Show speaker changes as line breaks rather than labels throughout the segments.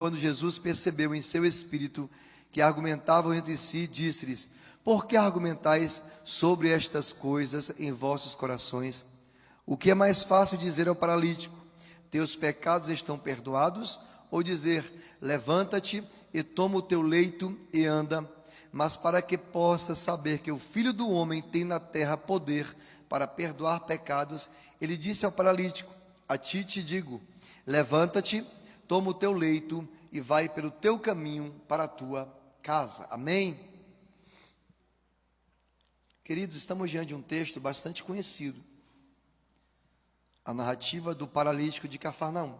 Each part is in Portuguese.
Quando Jesus percebeu em seu espírito que argumentavam entre si, disse-lhes: por que argumentais sobre estas coisas em vossos corações? O que é mais fácil dizer ao paralítico: teus pecados estão perdoados? Ou dizer: levanta-te e toma o teu leito e anda? Mas para que possas saber que o Filho do Homem tem na terra poder para perdoar pecados, ele disse ao paralítico: a ti te digo, levanta-te, toma o teu leito e vai pelo teu caminho para a tua casa. Amém? Queridos, estamos diante de um texto bastante conhecido, a narrativa do paralítico de Cafarnaum.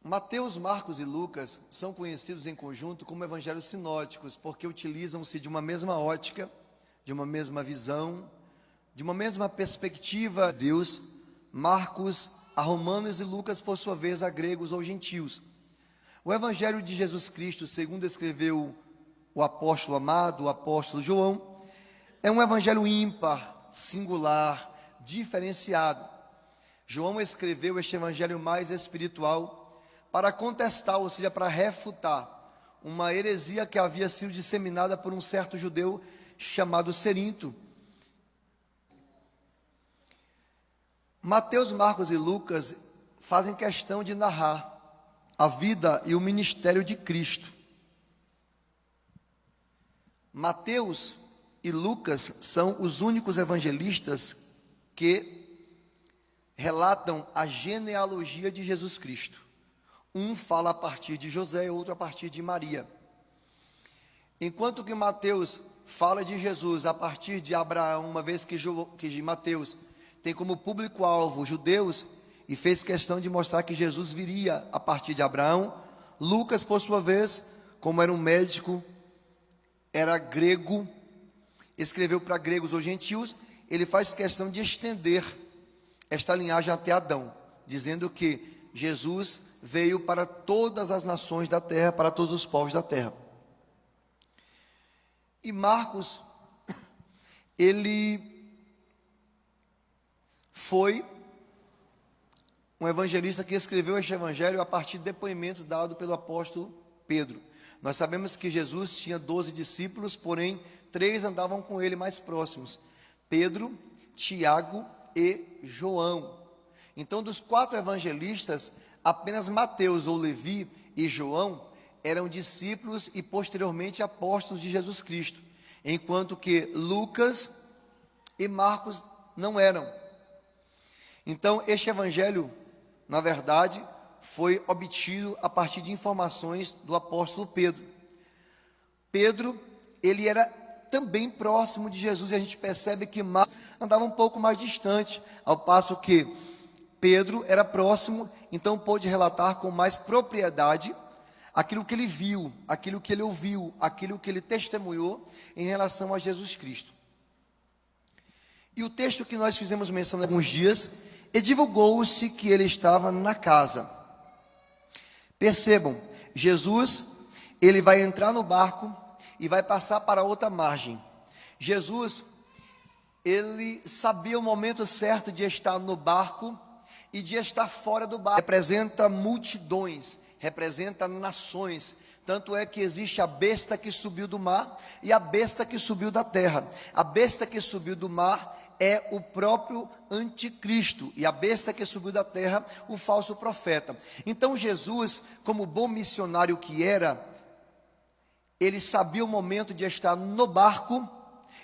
Mateus, Marcos e Lucas são conhecidos em conjunto como evangelhos sinóticos, porque utilizam-se de uma mesma ótica, de uma mesma visão, de uma mesma perspectiva de Deus. Marcos a romanos e Lucas, por sua vez, a gregos ou gentios. O evangelho de Jesus Cristo, segundo escreveu o apóstolo amado, o apóstolo João, é um evangelho ímpar, singular, diferenciado. João escreveu este evangelho mais espiritual para contestar, ou seja, para refutar uma heresia que havia sido disseminada por um certo judeu chamado Cerinto. Mateus, Marcos e Lucas fazem questão de narrar a vida e o ministério de Cristo. Mateus e Lucas são os únicos evangelistas que relatam a genealogia de Jesus Cristo. Um fala a partir de José, outro a partir de Maria. Enquanto que Mateus fala de Jesus a partir de Abraão, uma vez que Mateus tem como público-alvo judeus e fez questão de mostrar que Jesus viria a partir de Abraão, Lucas, por sua vez, como era um médico, era grego, escreveu para gregos ou gentios, ele faz questão de estender esta linhagem até Adão, dizendo que Jesus veio para todas as nações da terra, para todos os povos da terra. E Marcos, ele foi um evangelista que escreveu este evangelho a partir de depoimentos dados pelo apóstolo Pedro. Nós sabemos que Jesus tinha 12 discípulos, porém 3 andavam com ele mais próximos: Pedro, Tiago e João. Então, dos 4 evangelistas, apenas Mateus ou Levi e João eram discípulos e posteriormente apóstolos de Jesus Cristo, enquanto que Lucas e Marcos não eram. Então, este evangelho, na verdade, foi obtido a partir de informações do apóstolo Pedro. Pedro, ele era também próximo de Jesus, e a gente percebe que Marcos andava um pouco mais distante, ao passo que Pedro era próximo, então pôde relatar com mais propriedade aquilo que ele viu, aquilo que ele ouviu, aquilo que ele testemunhou em relação a Jesus Cristo. E o texto que nós fizemos menção há alguns dias, e divulgou-se que ele estava na casa. Percebam, Jesus, ele vai entrar no barco e vai passar para outra margem. Jesus, ele sabia o momento certo de estar no barco e de estar fora do barco. Representa multidões, representa nações. Tanto é que existe a besta que subiu do mar e a besta que subiu da terra. A besta que subiu do mar é o próprio anticristo, e a besta que subiu da terra, o falso profeta. Então Jesus, como bom missionário que era, ele sabia o momento de estar no barco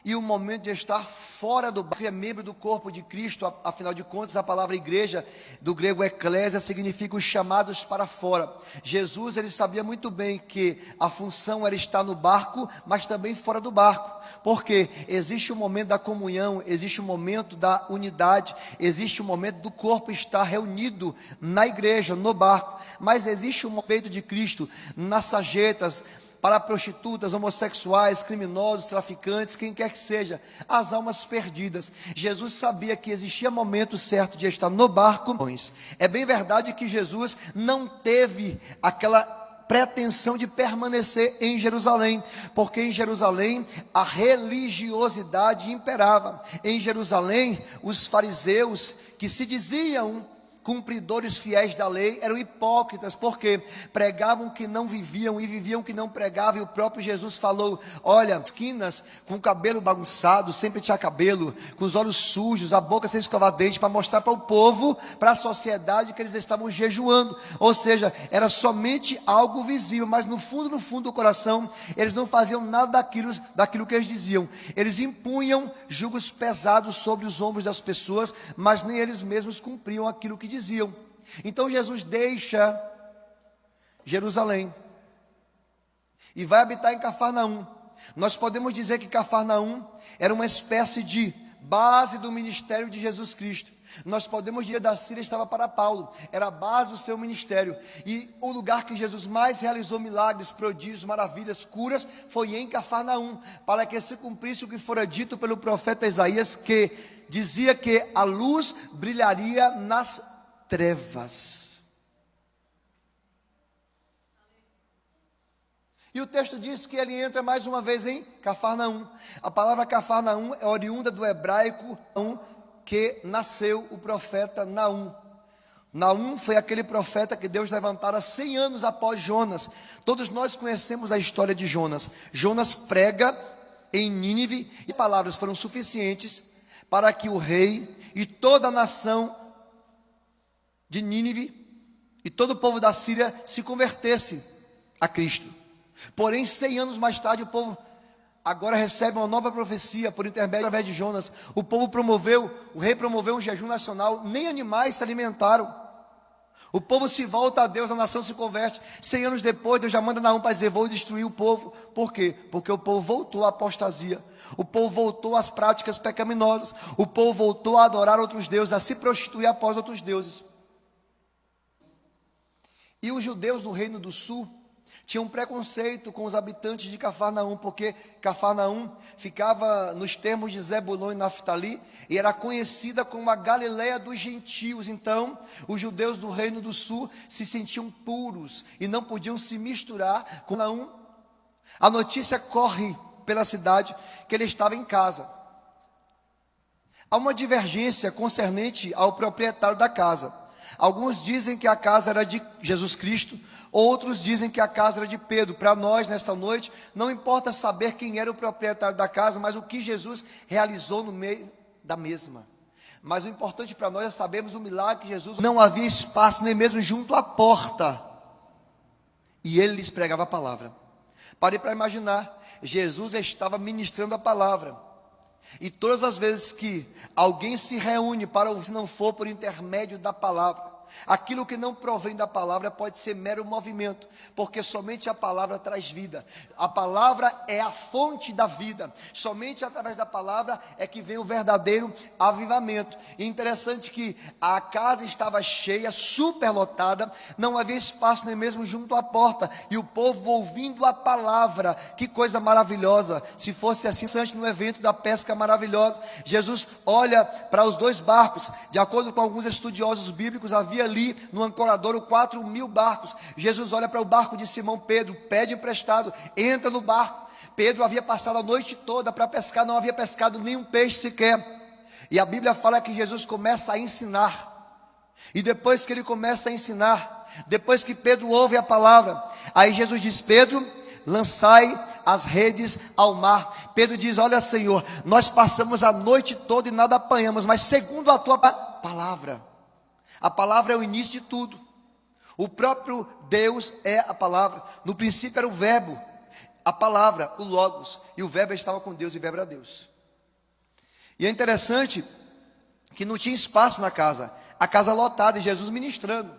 e o momento de estar fora do barco. É membro do corpo de Cristo, afinal de contas a palavra igreja, do grego eclésia, significa os chamados para fora. Jesus, ele sabia muito bem que a função era estar no barco, mas também fora do barco, porque existe o momento da comunhão, existe o momento da unidade, existe o momento do corpo estar reunido na igreja, no barco, mas existe o momento de Cristo nas sarjetas, para prostitutas, homossexuais, criminosos, traficantes, quem quer que seja, as almas perdidas. Jesus sabia que existia momento certo de estar no barco. É bem verdade que Jesus não teve aquela pretensão de permanecer em Jerusalém, porque em Jerusalém a religiosidade imperava. Em Jerusalém, os fariseus, que se diziam cumpridores fiéis da lei, eram hipócritas, porque pregavam que não viviam e viviam que não pregavam. E o próprio Jesus falou: olha, esquinas com o cabelo bagunçado, sempre tinha cabelo, com os olhos sujos, a boca sem escovar dente, para mostrar para o povo, para a sociedade, que eles estavam jejuando. Ou seja, era somente algo visível, mas no fundo do coração, eles não faziam nada daquilo que eles diziam. Eles impunham julgos pesados sobre os ombros das pessoas, mas nem eles mesmos cumpriam aquilo que diziam. Então Jesus deixa Jerusalém e vai habitar em Cafarnaum. Nós podemos dizer que Cafarnaum era uma espécie de base do ministério de Jesus Cristo. Nós podemos dizer que da Síria estava para Paulo, era a base do seu ministério. E o lugar que Jesus mais realizou milagres, prodígios, maravilhas, curas, foi em Cafarnaum, para que se cumprisse o que fora dito pelo profeta Isaías, que dizia que a luz brilharia nas trevas. E o texto diz que ele entra mais uma vez em Cafarnaum. A palavra Cafarnaum é oriunda do hebraico que nasceu o profeta Naum. Naum foi aquele profeta que Deus levantara 100 anos após Jonas. Todos nós conhecemos a história de Jonas. Jonas prega em Nínive e palavras foram suficientes para que o rei e toda a nação de Nínive e todo o povo da Síria se convertesse a Cristo. Porém, 100 anos mais tarde, o povo agora recebe uma nova profecia por intermédio de Jonas. O rei promoveu um jejum nacional, nem animais se alimentaram. O povo se volta a Deus, a nação se converte. 100 anos depois, Deus já manda Naum para dizer: vou destruir o povo. Por quê? Porque o povo voltou à apostasia. O povo voltou às práticas pecaminosas. O povo voltou a adorar outros deuses, a se prostituir após outros deuses. E os judeus do Reino do Sul tinham um preconceito com os habitantes de Cafarnaum, porque Cafarnaum ficava nos termos de Zebulon e Naftali, e era conhecida como a Galileia dos gentios. Então, os judeus do Reino do Sul se sentiam puros e não podiam se misturar com Naum. A notícia corre pela cidade que ele estava em casa. Há uma divergência concernente ao proprietário da casa. Alguns dizem que a casa era de Jesus Cristo, outros dizem que a casa era de Pedro. Para nós, nesta noite, não importa saber quem era o proprietário da casa, mas o que Jesus realizou no meio da mesma. Mas o importante para nós é sabermos o milagre que Jesus... Não havia espaço nem mesmo junto à porta, e ele lhes pregava a palavra. Parei para imaginar, Jesus estava ministrando a palavra, e todas as vezes que alguém se reúne para ouvir, se não for por intermédio da palavra, aquilo que não provém da palavra pode ser mero movimento, porque somente a palavra traz vida. A palavra é a fonte da vida. Somente através da palavra é que vem o verdadeiro avivamento. E interessante que a casa estava cheia, superlotada, não havia espaço nem mesmo junto à porta, e o povo ouvindo a palavra. Que coisa maravilhosa! Se fosse assim, antes no evento da pesca maravilhosa, Jesus olha para os 2 barcos. De acordo com alguns estudiosos bíblicos, havia ali no ancoradouro 4.000 barcos. Jesus olha para o barco de Simão Pedro, pede emprestado, entra no barco. Pedro havia passado a noite toda para pescar, não havia pescado nenhum peixe sequer. E a Bíblia fala que Jesus começa a ensinar. E depois que ele começa a ensinar, depois que Pedro ouve a palavra, aí Jesus diz: Pedro, lançai as redes ao mar. Pedro diz: olha, Senhor, nós passamos a noite toda e nada apanhamos, mas segundo a tua palavra. A palavra é o início de tudo. O próprio Deus é a palavra. No princípio era o verbo, a palavra, o logos. E o verbo estava com Deus e o verbo era Deus. E é interessante que não tinha espaço na casa. A casa lotada e Jesus ministrando.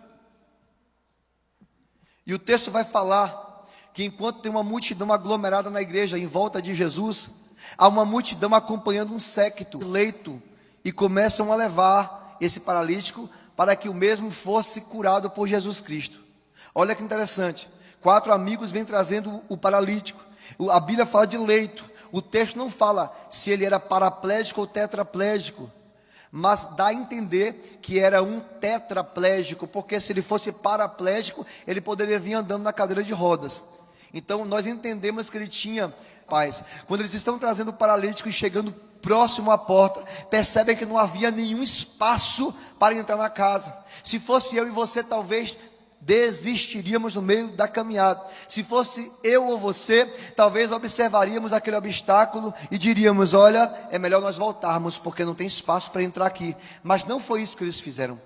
E o texto vai falar que enquanto tem uma multidão aglomerada na igreja em volta de Jesus, há uma multidão acompanhando um séquito, leito, e começam a levar esse paralítico para que o mesmo fosse curado por Jesus Cristo. Olha que interessante, 4 amigos vêm trazendo o paralítico. A Bíblia fala de leito. O texto não fala se ele era paraplégico ou tetraplégico, mas dá a entender que era um tetraplégico, porque se ele fosse paraplégico, ele poderia vir andando na cadeira de rodas. Então nós entendemos que ele tinha paz. Quando eles estão trazendo o paralítico e chegando próximo à porta, percebem que não havia nenhum espaço para entrar na casa. Se fosse eu e você, talvez desistiríamos no meio da caminhada. Se fosse eu ou você, talvez observaríamos aquele obstáculo e diríamos: olha, é melhor nós voltarmos, porque não tem espaço para entrar aqui. Mas não foi isso que eles fizeram.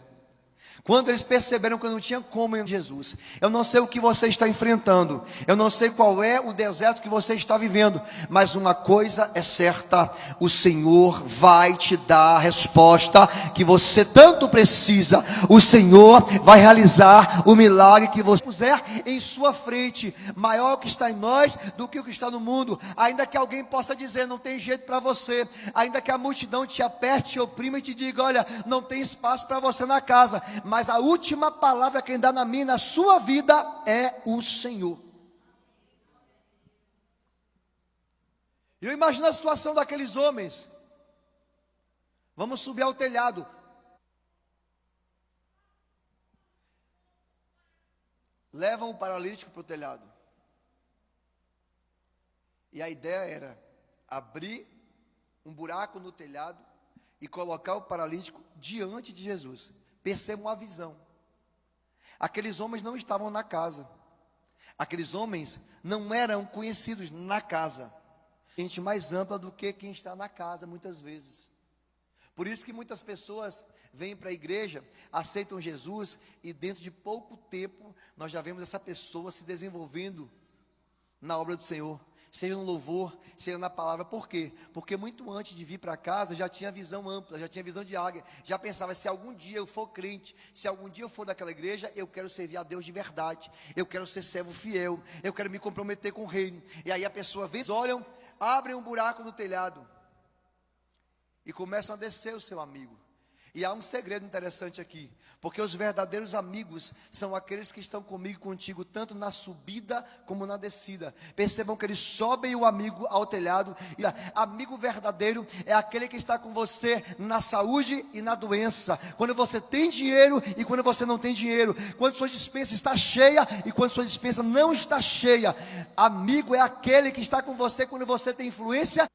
Quando eles perceberam que não tinha como em Jesus. Eu não sei o que você está enfrentando, eu não sei qual é o deserto que você está vivendo, mas uma coisa é certa: o Senhor vai te dar a resposta que você tanto precisa. O Senhor vai realizar o milagre que você puser em sua frente. Maior o que está em nós do que o que está no mundo. Ainda que alguém possa dizer: não tem jeito para você, ainda que a multidão te aperte, te oprima e te diga: olha, não tem espaço para você na casa, mas a última palavra quem dá na minha e na sua vida é o Senhor. Eu imagino a situação daqueles homens. Vamos subir ao telhado. Levam o paralítico para o telhado. E a ideia era abrir um buraco no telhado e colocar o paralítico diante de Jesus. Percebam a visão. Aqueles homens não estavam na casa. Aqueles homens não eram conhecidos na casa. Gente mais ampla do que quem está na casa, muitas vezes. Por isso que muitas pessoas vêm para a igreja, aceitam Jesus, e dentro de pouco tempo nós já vemos essa pessoa se desenvolvendo na obra do Senhor, seja no louvor, seja na palavra. Por quê? Porque muito antes de vir para casa já tinha visão ampla, já tinha visão de águia, já pensava: se algum dia eu for crente, se algum dia eu for daquela igreja, eu quero servir a Deus de verdade, eu quero ser servo fiel, eu quero me comprometer com o reino. E aí a pessoa vem, olham, abrem um buraco no telhado e começam a descer o seu amigo. E há um segredo interessante aqui, porque os verdadeiros amigos são aqueles que estão comigo e contigo, tanto na subida como na descida. Percebam que eles sobem o amigo ao telhado. E amigo verdadeiro é aquele que está com você na saúde e na doença, quando você tem dinheiro e quando você não tem dinheiro, quando sua despensa está cheia e quando sua despensa não está cheia. Amigo é aquele que está com você quando você tem influência.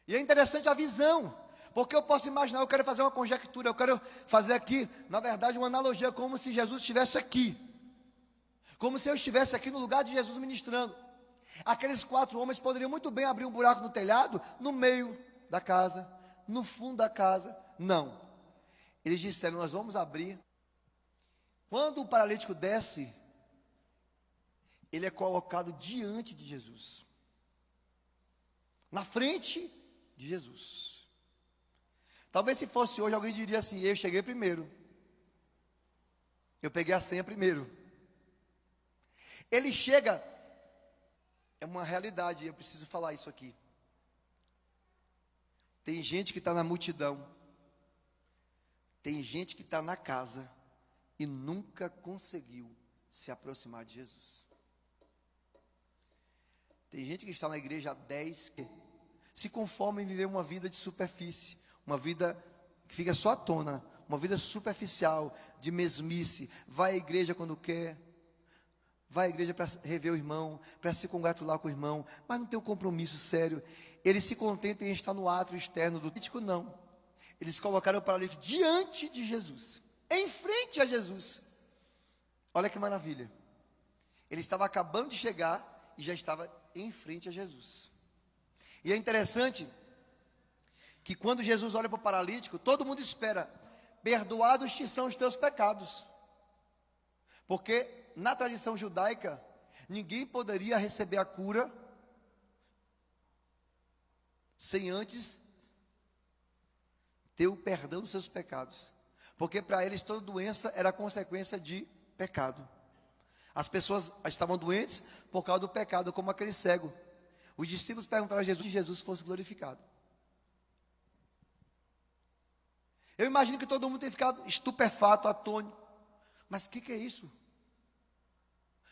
E é interessante a visão, porque eu posso imaginar, eu quero fazer uma conjectura, eu quero fazer aqui, na verdade, uma analogia, como se Jesus estivesse aqui, como se eu estivesse aqui no lugar de Jesus ministrando. Aqueles 4 homens poderiam muito bem abrir um buraco no telhado, no meio da casa, no fundo da casa. Não, eles disseram: nós vamos abrir. Quando o paralítico desce, ele é colocado diante de Jesus, na frente de Jesus. Talvez se fosse hoje, alguém diria assim: eu cheguei primeiro, eu peguei a senha primeiro. Ele chega, é uma realidade, eu preciso falar isso aqui. Tem gente que está na multidão, tem gente que está na casa e nunca conseguiu se aproximar de Jesus. Tem gente que está na igreja há 10 que se conforma em viver uma vida de superfície, uma vida que fica só à tona, uma vida superficial, de mesmice. Vai à igreja quando quer, vai à igreja para rever o irmão, para se congratular com o irmão, mas não tem um compromisso sério. Eles se contentam em estar no átrio externo do político. Não, eles colocaram o paralítico diante de Jesus, em frente a Jesus. Olha que maravilha, ele estava acabando de chegar e já estava em frente a Jesus. E é interessante que quando Jesus olha para o paralítico, todo mundo espera: perdoados te são os teus pecados. Porque na tradição judaica, ninguém poderia receber a cura sem antes ter o perdão dos seus pecados. Porque para eles toda doença era consequência de pecado. As pessoas estavam doentes por causa do pecado, como aquele cego. Os discípulos perguntaram a Jesus se Jesus fosse glorificado. Eu imagino que todo mundo tem ficado estupefato, atônito. Mas o que é isso?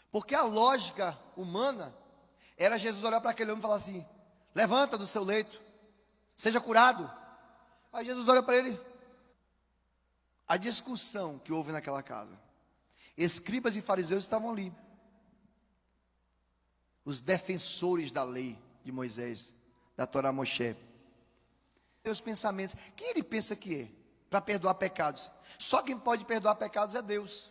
Porque a lógica humana era Jesus olhar para aquele homem e falar assim: levanta do seu leito, seja curado. Aí Jesus olha para ele. A discussão que houve naquela casa, escribas e fariseus estavam ali, os defensores da lei de Moisés, da Torá Moshe. Seus pensamentos. Quem ele pensa que é para perdoar pecados? Só quem pode perdoar pecados é Deus.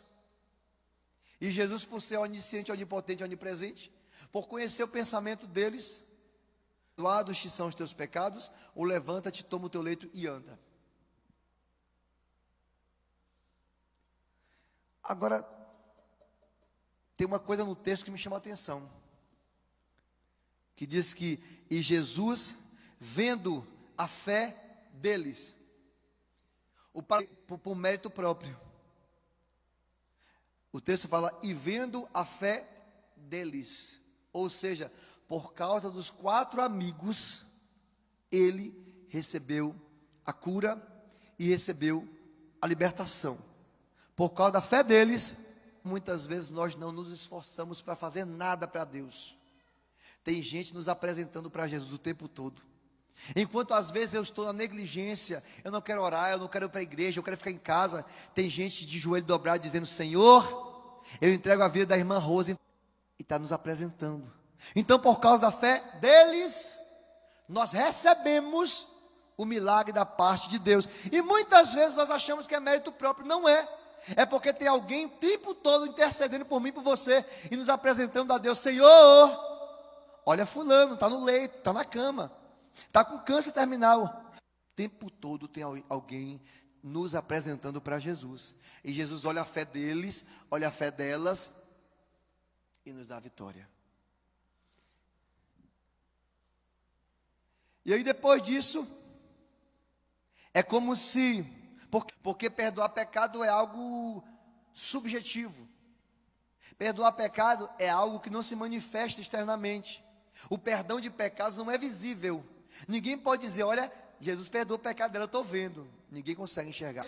E Jesus, por ser onisciente, onipotente, onipresente, por conhecer o pensamento deles, perdoados te são os teus pecados, ou levanta-te, toma o teu leito e anda. Agora, tem uma coisa no texto que me chama a atenção, que diz que, e Jesus, vendo a fé deles, por mérito próprio. O texto fala, e vendo a fé deles, ou seja, por causa dos 4 amigos, ele recebeu a cura e recebeu a libertação. Por causa da fé deles, muitas vezes nós não nos esforçamos para fazer nada para Deus. Tem gente nos apresentando para Jesus o tempo todo. Enquanto às vezes eu estou na negligência, eu não quero orar, eu não quero ir para a igreja, eu quero ficar em casa. Tem gente de joelho dobrado dizendo, Senhor, eu entrego a vida da irmã Rose, e está nos apresentando. Então, por causa da fé deles, nós recebemos o milagre da parte de Deus. E muitas vezes nós achamos que é mérito próprio. Não é. É porque tem alguém o tempo todo intercedendo por mim e por você, e nos apresentando a Deus. Senhor, olha fulano, está no leito, está na cama, está com câncer terminal. O tempo todo tem alguém nos apresentando para Jesus. E Jesus olha a fé deles, olha a fé delas e nos dá a vitória. E aí depois disso, é como se, porque perdoar pecado é algo subjetivo. Perdoar pecado é algo que não se manifesta externamente. O perdão de pecados não é visível. Ninguém pode dizer, olha, Jesus perdoou o pecado dela, eu estou vendo. Ninguém consegue enxergar.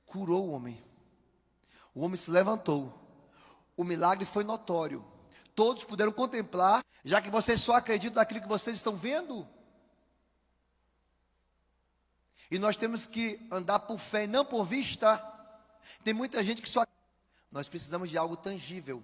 Curou o homem. O homem se levantou. O milagre foi notório. Todos puderam contemplar, já que vocês só acreditam naquilo que vocês estão vendo. E nós temos que andar por fé e não por vista. Tem muita gente que só... Nós precisamos de algo tangível,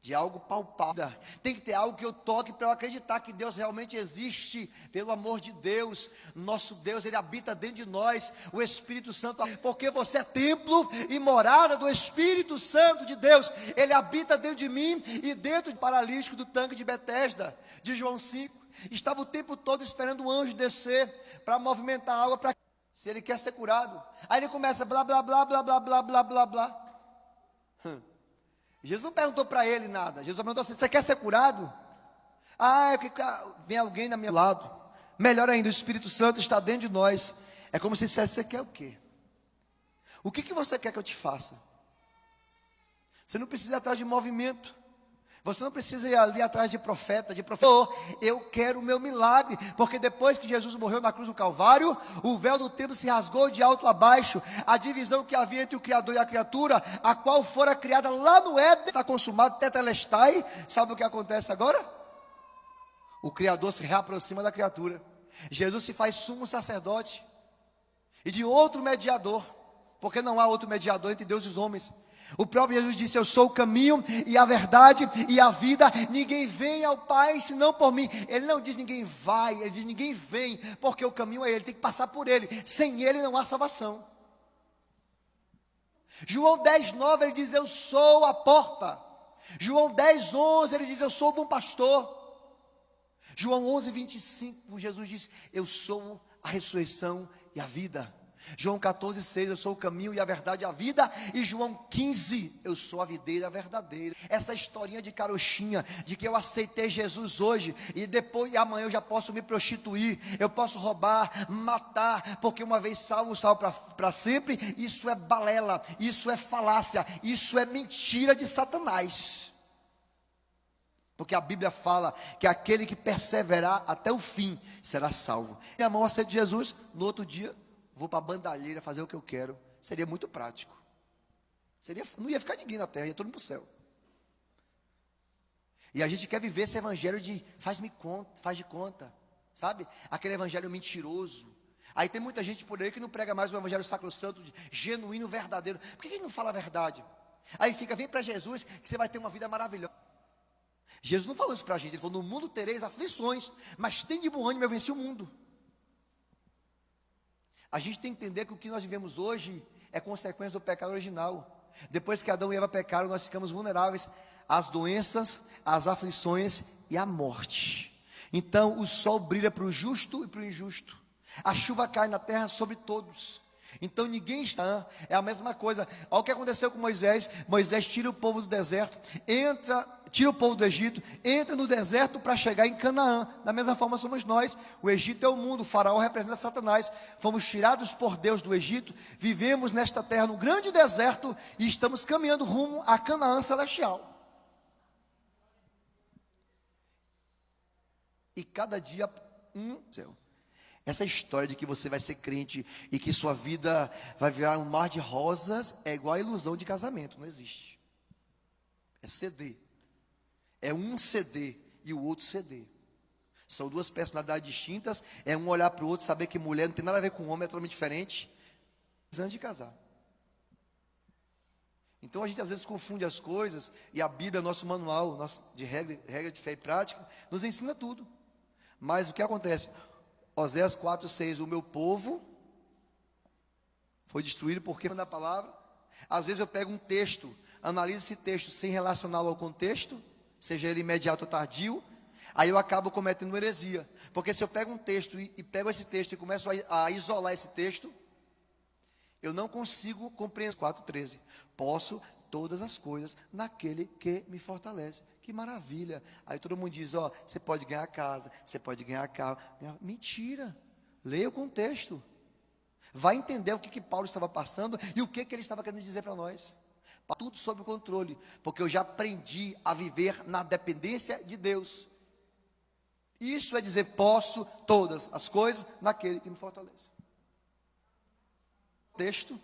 de algo palpável. Tem que ter algo que eu toque para eu acreditar que Deus realmente existe. Pelo amor de Deus, nosso Deus, Ele habita dentro de nós, o Espírito Santo, porque você é templo e morada do Espírito Santo de Deus. Ele habita dentro de mim e dentro do paralítico do tanque de Betesda, de João 5. Estava o tempo todo esperando o anjo descer para movimentar a água, para se ele quer ser curado. Aí ele começa blá blá blá blá blá blá blá blá blá. Jesus não perguntou para ele nada. Jesus perguntou assim, você quer ser curado? Vem alguém do meu lado. Melhor ainda, o Espírito Santo está dentro de nós. É como se dissesse, você quer o quê? O que você quer que eu te faça? Você não precisa ir atrás de movimento. Você não precisa ir ali atrás de profeta, eu quero o meu milagre, porque depois que Jesus morreu na cruz do Calvário, o véu do templo se rasgou de alto a baixo, a divisão que havia entre o Criador e a criatura, a qual fora criada lá no Éden, está consumado, tetelestai. Sabe o que acontece agora? O Criador se reaproxima da criatura, Jesus se faz sumo sacerdote, e de outro mediador, porque não há outro mediador entre Deus e os homens. O próprio Jesus disse, eu sou o caminho e a verdade e a vida, ninguém vem ao Pai senão por mim. Ele não diz ninguém vai, ele diz ninguém vem, porque o caminho é ele, tem que passar por ele, sem ele não há salvação. João 10:9 ele diz, eu sou a porta. João 10:11 ele diz, eu sou o bom pastor. João 11:25 Jesus diz, eu sou a ressurreição e a vida. João 14:6, eu sou o caminho e a verdade e a vida. E João 15, eu sou a videira verdadeira. Essa historinha de carochinha, de que eu aceitei Jesus hoje, e depois e amanhã eu já posso me prostituir, eu posso roubar, matar, porque uma vez salvo para sempre. Isso é balela, isso é falácia, isso é mentira de Satanás. Porque a Bíblia fala que aquele que perseverar até o fim será salvo. Minha mão aceita Jesus, no outro dia vou para a bandalheira fazer o que eu quero. Seria muito prático. Não ia ficar ninguém na terra, ia todo mundo para o céu. E a gente quer viver esse evangelho de faz de conta, sabe? Aquele evangelho mentiroso. Aí tem muita gente por aí que não prega mais o evangelho sacrossanto, genuíno, verdadeiro. Por que ele não fala a verdade? Aí vem para Jesus que você vai ter uma vida maravilhosa. Jesus não falou isso para a gente, ele falou, no mundo tereis aflições, mas tem de bom ânimo, eu venci o mundo. A gente tem que entender que o que nós vivemos hoje é consequência do pecado original. Depois que Adão e Eva pecaram, nós ficamos vulneráveis às doenças, às aflições e à morte. Então o sol brilha para o justo e para o injusto. A chuva cai na terra sobre todos. Então ninguém está, é a mesma coisa. Olha o que aconteceu com Moisés. Moisés tira o povo do deserto, tira o povo do Egito, entra no deserto para chegar em Canaã. Da mesma forma somos nós. O Egito é o mundo, o faraó representa Satanás. Fomos tirados por Deus do Egito, vivemos nesta terra no grande deserto e estamos caminhando rumo a Canaã celestial. E cada dia céu. Essa história de que você vai ser crente e que sua vida vai virar um mar de rosas é igual a ilusão de casamento, não existe. É CD. É um CD e o outro CD. São duas personalidades distintas, é um olhar para o outro, saber que mulher não tem nada a ver com homem, é totalmente diferente, antes de casar. Então a gente às vezes confunde as coisas, e a Bíblia, nosso manual de regra de fé e prática, nos ensina tudo. Mas o que acontece? Oséias 4:6, o meu povo foi destruído porque foi da palavra. Às vezes eu pego um texto, analiso esse texto sem relacioná-lo ao contexto, seja ele imediato ou tardio, aí eu acabo cometendo heresia. Porque se eu pego um texto e pego esse texto e começo a isolar esse texto, eu não consigo compreender. 4:13, posso todas as coisas naquele que me fortalece. Que maravilha. Aí todo mundo diz, ó, você pode ganhar casa, você pode ganhar carro. Mentira. Leia o contexto. Vai entender o que Paulo estava passando e o que ele estava querendo dizer para nós. Tudo sob controle, porque eu já aprendi a viver na dependência de Deus. Isso é dizer, posso todas as coisas naquele que me fortalece. O texto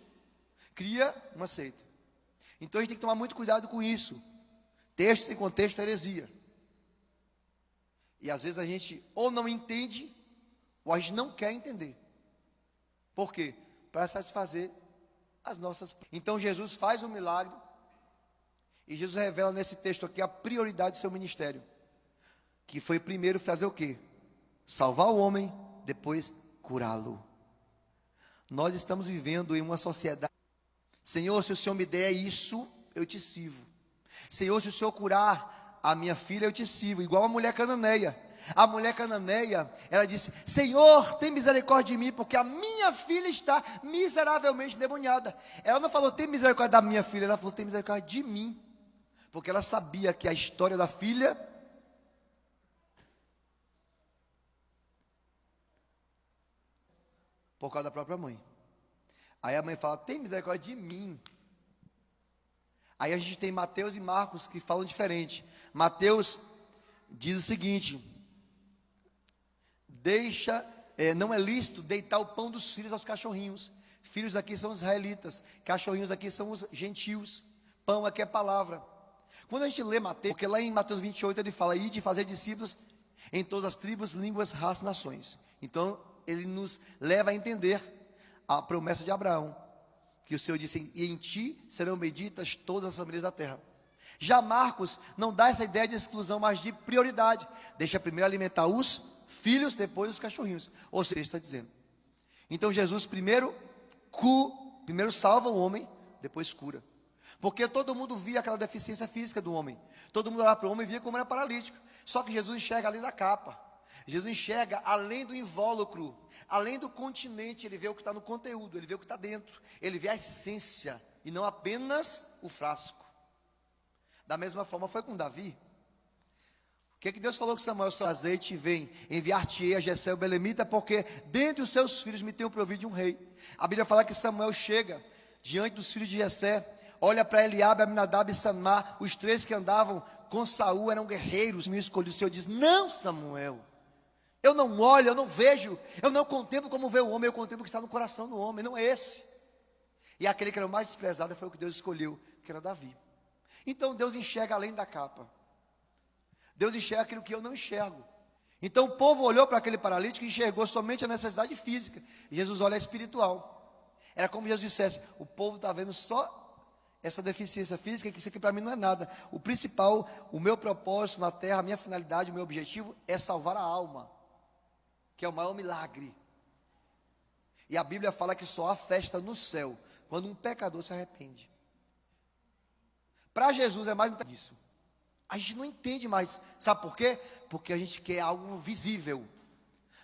cria uma seita. Então a gente tem que tomar muito cuidado com isso. Texto sem contexto é heresia. E às vezes a gente ou não entende, ou a gente não quer entender. Por quê? Para satisfazer as nossas. Então Jesus faz um milagre, e Jesus revela nesse texto aqui a prioridade do seu ministério. Que foi primeiro fazer o quê? Salvar o homem, depois curá-lo. Nós estamos vivendo em uma sociedade. Senhor, se o Senhor me der isso, eu te sirvo. Senhor, se o Senhor curar a minha filha, eu te sirvo. Igual a mulher cananeia. A mulher cananeia, ela disse, Senhor, tem misericórdia de mim, porque a minha filha está miseravelmente endemoniada. Ela não falou, tem misericórdia da minha filha, ela falou, tem misericórdia de mim. Porque ela sabia que a história da filha por causa da própria mãe. Aí a mãe fala, tem misericórdia de mim. Aí a gente tem Mateus e Marcos que falam diferente. Mateus diz o seguinte, não é lícito deitar o pão dos filhos aos cachorrinhos. Filhos aqui são os israelitas, cachorrinhos aqui são os gentios. Pão aqui é palavra. Quando a gente lê Mateus, porque lá em Mateus 28 ele fala, ide fazer discípulos em todas as tribos, línguas, raças, nações. Então ele nos leva a entender a promessa de Abraão, que o Senhor disse, e em ti serão benditas todas as famílias da terra. Já Marcos não dá essa ideia de exclusão, mas de prioridade. Deixa primeiro alimentar os filhos, depois os cachorrinhos. Ou seja, ele está dizendo. Então Jesus primeiro salva o homem, depois cura. Porque todo mundo via aquela deficiência física do homem. Todo mundo olhava para o homem e via como era paralítico. Só que Jesus enxerga além da capa. Jesus enxerga além do invólucro, além do continente. Ele vê o que está no conteúdo, ele vê o que está dentro. Ele vê a essência e não apenas o frasco. Da mesma forma foi com Davi. O que Deus falou com Samuel? Seu azeite vem, enviar-te-ei a Jessé o belemita, porque dentre os seus filhos me tenho provido de um rei. A Bíblia fala que Samuel chega diante dos filhos de Jessé, olha para Eliabe, Aminadab e Samar, os três que andavam com Saul eram guerreiros. Me escolheu, o Senhor diz, não Samuel, eu não olho, eu não vejo, eu não contemplo como vê o homem, eu contemplo o que está no coração do homem, não é esse. E aquele que era o mais desprezado foi o que Deus escolheu, que era Davi. Então Deus enxerga além da capa. Deus enxerga aquilo que eu não enxergo. Então o povo olhou para aquele paralítico e enxergou somente a necessidade física. E Jesus olha a espiritual. Era como Jesus dissesse, o povo está vendo só essa deficiência física, que isso aqui para mim não é nada. O principal, o meu propósito na terra, a minha finalidade, o meu objetivo é salvar a alma, que é o maior milagre. E a Bíblia fala que só há festa no céu quando um pecador se arrepende. Para Jesus é mais interessante isso. A gente não entende mais. Sabe por quê? Porque a gente quer algo visível.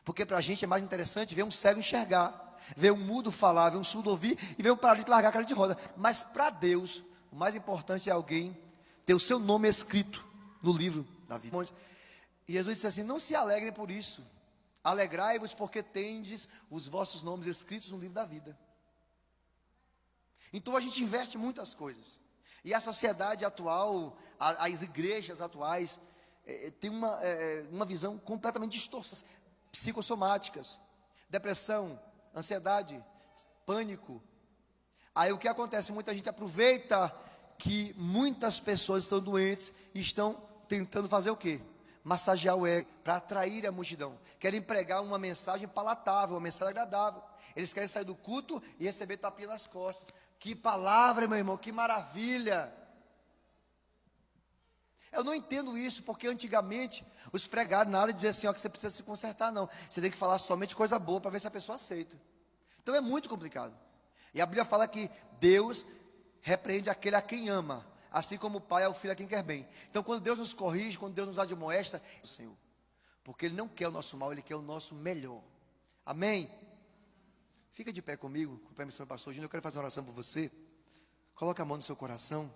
Porque para a gente é mais interessante ver um cego enxergar, ver um mudo falar, ver um surdo ouvir e ver um paralítico largar a cadeira de roda. Mas para Deus, o mais importante é alguém ter o seu nome escrito no livro da vida. E Jesus disse assim: não se alegrem por isso, alegrai-vos porque tendes os vossos nomes escritos no livro da vida. Então a gente inverte muitas coisas. E a sociedade atual, as igrejas atuais, tem uma visão completamente distorcida. Psicossomáticas, depressão, ansiedade, pânico. Aí o que acontece? Muita gente aproveita que muitas pessoas estão doentes e estão tentando fazer o quê? Massagear o ego, para atrair a multidão. Querem pregar uma mensagem palatável, uma mensagem agradável. Eles querem sair do culto e receber tapinha nas costas. Que palavra, meu irmão, que maravilha! Eu não entendo isso, porque antigamente os pregados nada diziam assim, ó, que você precisa se consertar, não. Você tem que falar somente coisa boa para ver se a pessoa aceita. Então é muito complicado. E a Bíblia fala que Deus repreende aquele a quem ama, assim como o pai é o filho a quem quer bem. Então quando Deus nos corrige, quando Deus nos admoesta, é o Senhor. Porque Ele não quer o nosso mal, Ele quer o nosso melhor. Amém? Fica de pé comigo, com permissão do pastor Júnior, eu quero fazer uma oração por você. Coloca a mão no seu coração.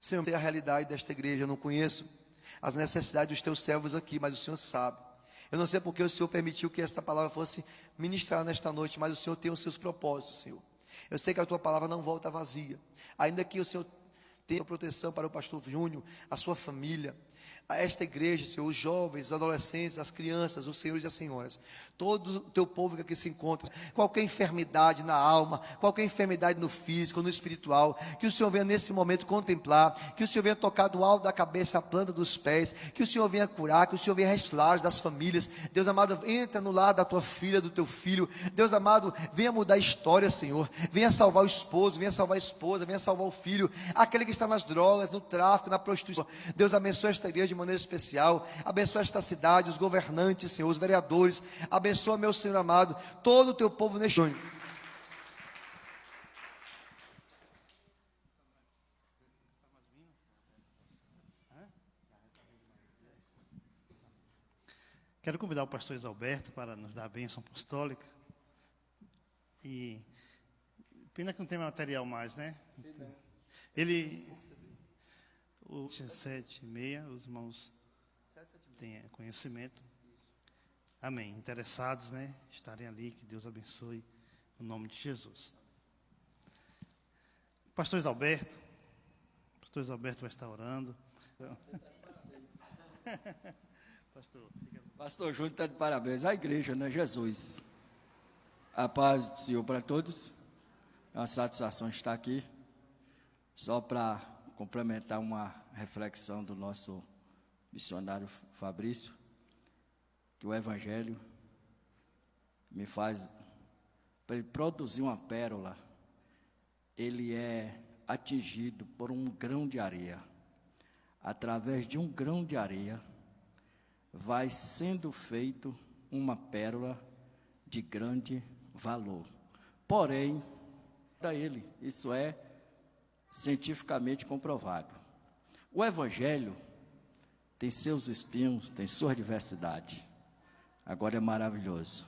Senhor, eu não sei a realidade desta igreja, eu não conheço as necessidades dos teus servos aqui, mas o Senhor sabe. Eu não sei porque o Senhor permitiu que esta palavra fosse ministrada nesta noite, mas o Senhor tem os seus propósitos, Senhor. Eu sei que a tua palavra não volta vazia, ainda que o Senhor tenha proteção para o pastor Júnior, a sua família, a esta igreja, Senhor, os jovens, os adolescentes, as crianças, os senhores e as senhoras, todo o teu povo que aqui se encontra, qualquer enfermidade na alma, qualquer enfermidade no físico, no espiritual, que o Senhor venha nesse momento contemplar, que o Senhor venha tocar do alto da cabeça a planta dos pés, que o Senhor venha curar, que o Senhor venha restaurar das famílias. Deus amado, entra no lar da tua filha, do teu filho. Deus amado, venha mudar a história, Senhor, venha salvar o esposo, venha salvar a esposa, venha salvar o filho, aquele que está nas drogas, no tráfico, na prostituição. Deus abençoe esta igreja de maneira especial, abençoa esta cidade, os governantes, Senhor, os vereadores, abençoa, meu Senhor amado, todo o teu povo neste ano.
Quero convidar o pastor Exalberto para nos dar a bênção apostólica. E pena que não tem material mais, né? Ele, o 7:30, os irmãos têm conhecimento. Amém. Interessados, né? Estarem ali, que Deus abençoe, no nome de Jesus. Pastor Exalberto vai estar orando.
Pastor Júnior está de parabéns. A igreja, né? Jesus. A paz do Senhor para todos. É uma satisfação estar aqui. Só para complementar uma reflexão do nosso missionário Fabrício, que o Evangelho me faz, para ele produzir uma pérola, ele é atingido por um grão de areia. Através de um grão de areia, vai sendo feito uma pérola de grande valor. Porém, para ele, isso é cientificamente comprovado. O Evangelho tem seus espinhos, tem sua diversidade. Agora é maravilhoso.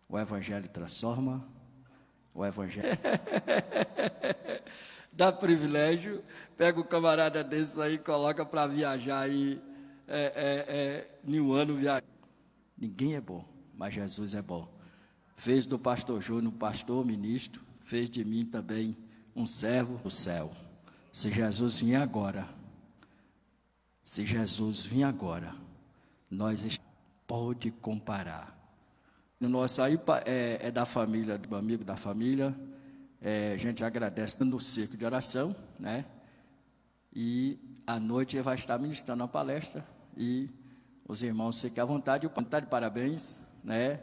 O Evangelho transforma, o Evangelho dá privilégio, pega um camarada desse aí e coloca para viajar aí, em um ano viajar. Ninguém é bom, mas Jesus é bom. Fez do pastor Júnior pastor, ministro, fez de mim também um servo do céu. Se Jesus vir agora, nós pode comparar. No nosso aí é da família, do amigo da família, a gente agradece no círculo de oração, né? E à noite ele vai estar ministrando uma palestra e os irmãos fiquem à vontade, o está de parabéns, né?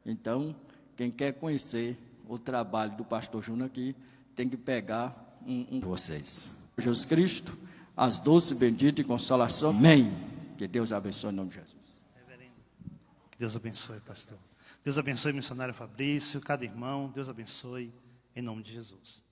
Então, quem quer conhecer o trabalho do pastor Júnior aqui, tem que pegar um de vocês. Jesus Cristo, as doces, benditas e consolação. Amém. Que Deus abençoe em nome de Jesus.
Que Deus abençoe, pastor. Deus abençoe, missionário Fabrício, cada irmão. Deus abençoe, em nome de Jesus.